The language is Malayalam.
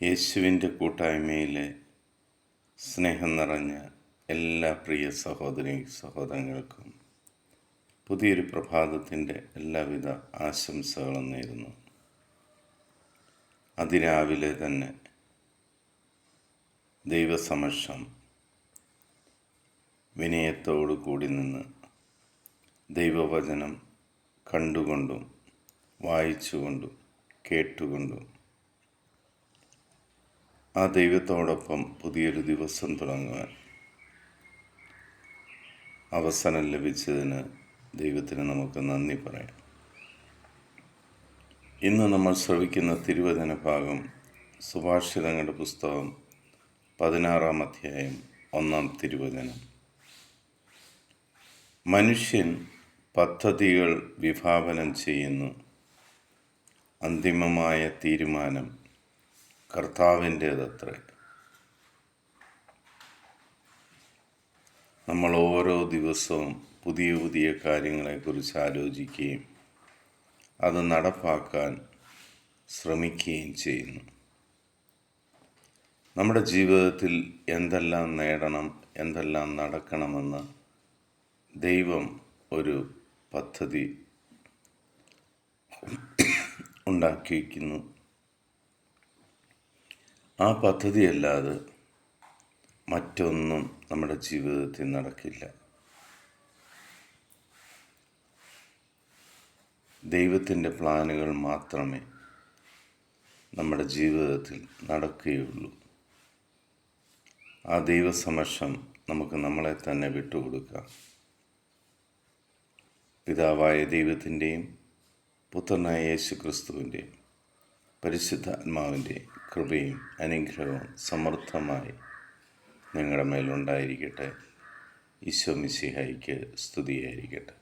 യേശുവിൻ്റെ കൂട്ടായ്മയിലെ സ്നേഹം നിറഞ്ഞ എല്ലാ പ്രിയ സഹോദരങ്ങൾക്കും പുതിയൊരു പ്രഭാതത്തിൻ്റെ എല്ലാവിധ ആശംസകളും നേരുന്നു. അതിരാവിലെ തന്നെ ദൈവസമക്ഷം വിനയത്തോടു കൂടി നിന്ന് ദൈവവചനം കണ്ടുകൊണ്ടും വായിച്ചുകൊണ്ടും കേട്ടുകൊണ്ടും ആ ദൈവത്തോടൊപ്പം പുതിയൊരു ദിവസം തുടങ്ങുവാൻ അവസരം ലഭിച്ചതിന് ദൈവത്തിന് നമുക്ക് നന്ദി പറയാം. ഇന്ന് നമ്മൾ ശ്രവിക്കുന്ന തിരുവചന ഭാഗം സുഭാഷിതങ്ങളുടെ പുസ്തകം 16-ാം അധ്യായം 1-ാം തിരുവചനം. മനുഷ്യൻ പദ്ധതികൾ വിഭാവനം ചെയ്യുന്നു, അന്തിമമായ തീരുമാനം കർത്താവിൻ്റേതത്രേ. നമ്മൾ ഓരോ ദിവസവും പുതിയ പുതിയ കാര്യങ്ങളെക്കുറിച്ച് ആലോചിക്കുകയും അത് നടപ്പാക്കാൻ ശ്രമിക്കുകയും ചെയ്യുന്നു. നമ്മുടെ ജീവിതത്തിൽ എന്തെല്ലാം നേടണം, എന്തെല്ലാം നടക്കണമെന്ന് ദൈവം ഒരു പദ്ധതി ഉണ്ടാക്കിയിരിക്കുന്നു. ആ പദ്ധതിയല്ലാതെ മറ്റൊന്നും നമ്മുടെ ജീവിതത്തിൽ നടക്കില്ല. ദൈവത്തിൻ്റെ പ്ലാനുകൾ മാത്രമേ നമ്മുടെ ജീവിതത്തിൽ നടക്കുകയുള്ളൂ. ആ ദൈവസമക്ഷം നമുക്ക് നമ്മളെ തന്നെ വിട്ടുകൊടുക്കാം. പിതാവായ ദൈവത്തിൻ്റെയും പുത്രനായ യേശു ക്രിസ്തുവിൻ്റെയും പരിശുദ്ധാത്മാവിൻ്റെ കൃപയും അനുഗ്രഹവും സമൃദ്ധമായി നിങ്ങളുടെ മേലുണ്ടായിരിക്കട്ടെ. ഈശോ മിശിഹായ്ക്ക് സ്തുതിയായിരിക്കട്ടെ.